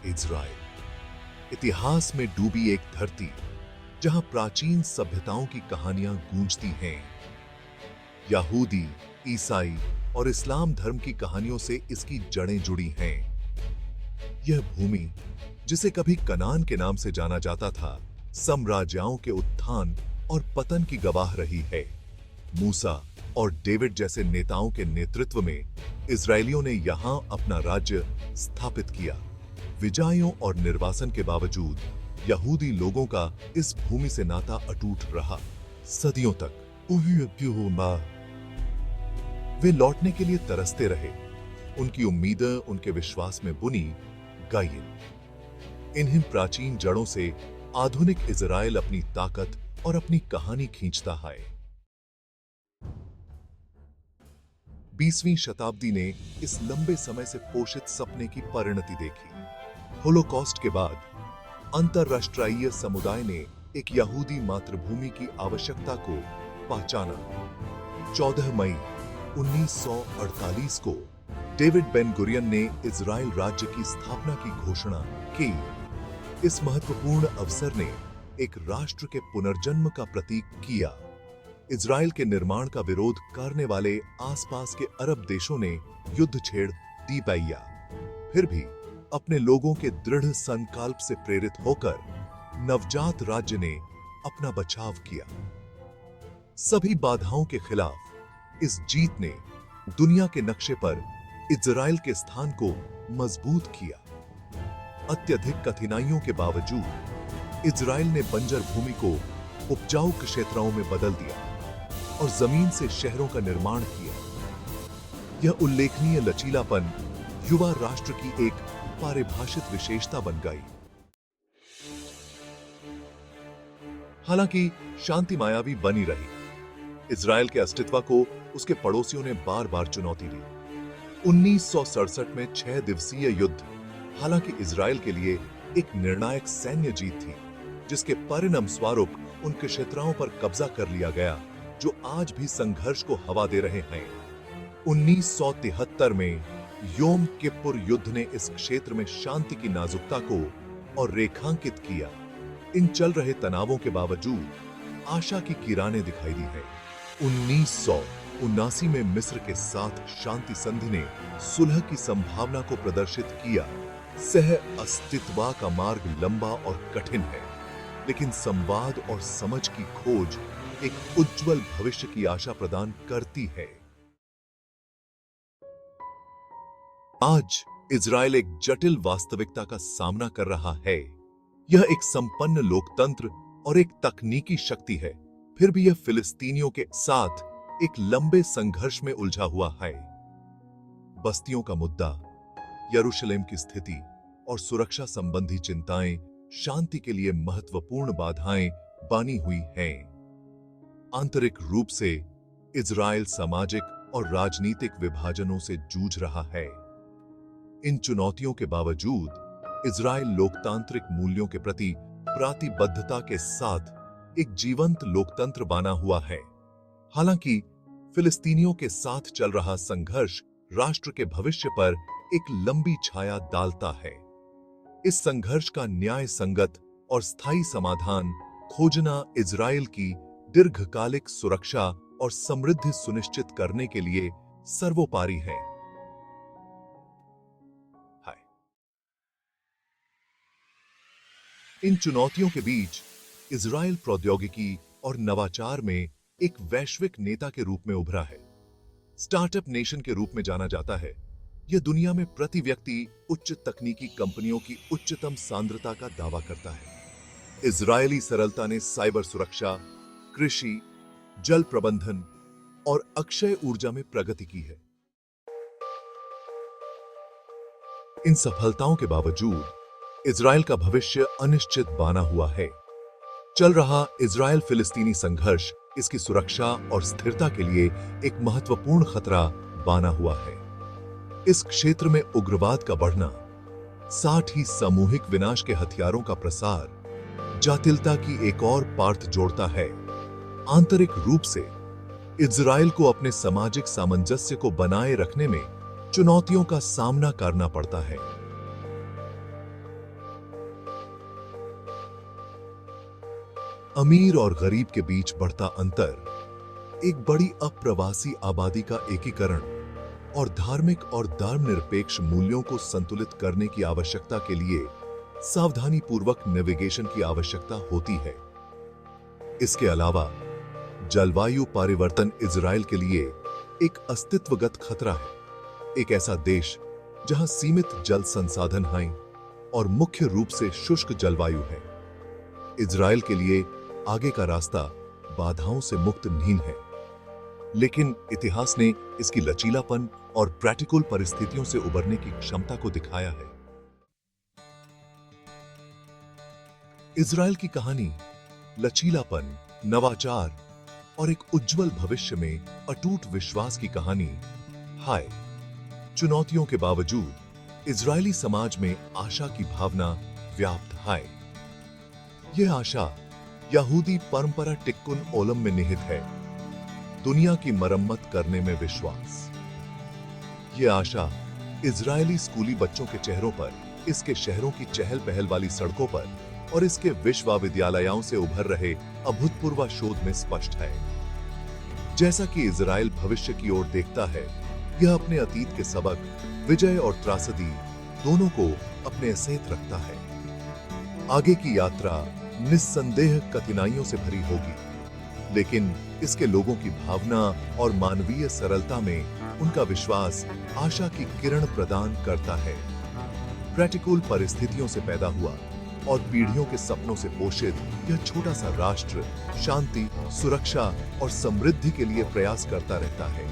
Israel इतिहास में डूबी एक धरती जहां प्राचीन सभ्यताओं की कहानियां गूंजती हैं। यहूदी, ईसाई और इस्लाम धर्म की कहानियों से इसकी जड़ें जुड़ी हैं। यह भूमि, जिसे कभी कनान के नाम से जाना जाता था, साम्राज्यों के उत्थान और पतन की गवाह रही है। मूसा और डेविड जैसे नेताओं के नेतृत्व में इजरायलियों ने यहां अपना राज्य स्थापित किया। विजयों और निर्वासन के बावजूद यहूदी लोगों का इस भूमि से नाता अटूट रहा। सदियों तक वे लौटने के लिए तरसते रहे। उनकी उम्मीदें उनके विश्वास में बुनी गई। इन्हीं प्राचीन जड़ों से आधुनिक इजराइल अपनी ताकत और अपनी कहानी खींचता है। 20वीं शताब्दी ने इस लंबे समय से पोषित सपने की परिणति देखी। होलोकॉस्ट के बाद अंतरराष्ट्रीय समुदाय ने एक यहूदी मातृभूमि की आवश्यकता को पहचाना। 14 मई 1948 को डेविड बेन गुरियन ने इजराइल राज्य की स्थापना की घोषणा की। इस महत्वपूर्ण अवसर ने एक राष्ट्र के पुनर्जन्म का प्रतीक किया। इजराइल के निर्माण का विरोध करने वाले आसपास के अरब देशों ने युद्ध छेड़ दी पैया। फिर भी अपने लोगों के दृढ़ संकल्प से प्रेरित होकर नवजात राज्य ने अपना बचाव किया। सभी बाधाओं के खिलाफ इस जीत ने दुनिया के नक्शे पर इजराइल के स्थान को मजबूत किया। अत्यधिक कठिनाइयों के बावजूद इजराइल ने बंजर भूमि को उपजाऊ क्षेत्रों में बदल दिया और जमीन से शहरों का निर्माण किया। यह उल्लेखनीय लचीलापन युवा राष्ट्र की एक परिभाषित विशेषता बन गई। हालांकि शांति मायावी बनी रही। इजराइल के अस्तित्व को उसके पड़ोसियों ने बार बार चुनौती दी। 1967 में 6 दिवसीय युद्ध हालांकि इजराइल के लिए एक निर्णायक सैन्य जीत थी, जिसके परिणाम स्वरूप उन क्षेत्रों पर कब्जा कर लिया गया जो आज भी संघर्ष को हवा दे रहे हैं। 1973 में योम किपुर युद्ध ने इस क्षेत्र में शांति की नाजुकता को और रेखांकित किया। इन चल रहे तनावों के बावजूद आशा की किरणें दिखाई दी है। 1979 में मिस्र के साथ शांति संधि ने सुलह की संभावना को प्रदर्शित किया। सह अस्तित्व का मार्ग लंबा और कठिन है, लेकिन संवाद और समझ की खोज एक उज्जवल भविष्य की आशा प्रदान करती है। आज इजराइल एक जटिल वास्तविकता का सामना कर रहा है। यह एक संपन्न लोकतंत्र और एक तकनीकी शक्ति है, फिर भी यह फिलिस्तीनियों के साथ एक लंबे संघर्ष में उलझा हुआ है। बस्तियों का मुद्दा, यरूशलेम की स्थिति और सुरक्षा संबंधी चिंताएं शांति के लिए महत्वपूर्ण बाधाएं बनी हुई हैं। आंतरिक रूप से इजराइल सामाजिक और राजनीतिक विभाजनों से जूझ रहा है। इन चुनौतियों के बावजूद इजराइल लोकतांत्रिक मूल्यों के प्रति प्रतिबद्धता के साथ एक जीवंत लोकतंत्र बना हुआ है। हालांकि फिलिस्तीनियों के साथ चल रहा संघर्ष राष्ट्र के भविष्य पर एक लंबी छाया डालता है। इस संघर्ष का न्याय संगत और स्थायी समाधान खोजना इजराइल की दीर्घकालिक सुरक्षा और समृद्धि सुनिश्चित करने के लिए सर्वोपरि है। इन चुनौतियों के बीच इजराइल प्रौद्योगिकी और नवाचार में एक वैश्विक नेता के रूप में उभरा है। स्टार्टअप नेशन के रूप में जाना जाता है। यह दुनिया में प्रति व्यक्ति उच्च तकनीकी कंपनियों की उच्चतम सांद्रता का दावा करता है। इजरायली सरलता ने साइबर सुरक्षा, कृषि, जल प्रबंधन और अक्षय ऊर्जा में प्रगति की है। इन सफलताओं के बावजूद इजराइल का भविष्य अनिश्चित बना हुआ है। चल रहा इजराइल फिलिस्तीनी संघर्ष इसकी सुरक्षा और स्थिरता के लिए एक महत्वपूर्ण खतरा बना हुआ है। इस क्षेत्र में उग्रवाद का बढ़ना, साथ ही सामूहिक विनाश के हथियारों का प्रसार जटिलता की एक और परत जोड़ता है। आंतरिक रूप से इजराइल को अपने सामाजिक सामंजस्य को बनाए रखने में चुनौतियों का सामना करना पड़ता है। अमीर और गरीब के बीच बढ़ता अंतर, एक बड़ी अप्रवासी आबादी का एकीकरण और धार्मिक और धर्मनिरपेक्ष मूल्यों को संतुलित करने की आवश्यकता के लिए सावधानी पूर्वक नेविगेशन की आवश्यकता होती है। इसके अलावा जलवायु परिवर्तन इजराइल के लिए एक अस्तित्वगत खतरा है। एक ऐसा देश जहां सीमित जल संसाधन हैं और मुख्य रूप से शुष्क जलवायु है। इजराइल के लिए आगे का रास्ता बाधाओं से मुक्त नहीं है, लेकिन इतिहास ने इसकी लचीलापन और प्रतिकूल परिस्थितियों से उबरने की क्षमता को दिखाया है। इजराइल की कहानी लचीलापन, नवाचार और एक उज्जवल भविष्य में अटूट विश्वास की कहानी है। चुनौतियों के बावजूद इजरायली समाज में आशा की भावना व्याप्त है। यह आशा यहूदी परंपरा टिक्कुन ओलम में निहित है, दुनिया की मरम्मत करने में विश्वास। यह आशा इजरायली स्कूली बच्चों के चेहरों पर, इसके शहरों की चहल पहल वाली सड़कों पर और इसके विश्वविद्यालयों से उभर रहे अभूतपूर्व शोध में स्पष्ट है। जैसा कि इजराइल भविष्य की ओर देखता है, यह अपने अतीत के सबक, विजय और त्रासदी दोनों को अपने सहित रखता है। आगे की यात्रा निस्संदेह कठिनाइयों से भरी होगी, लेकिन इसके लोगों की भावना और मानवीय सरलता में उनका विश्वास आशा की किरण प्रदान करता है। प्रतिकूल परिस्थितियों से पैदा हुआ और पीढ़ियों के सपनों से पोषित यह छोटा सा राष्ट्र शांति, सुरक्षा और समृद्धि के लिए प्रयास करता रहता है।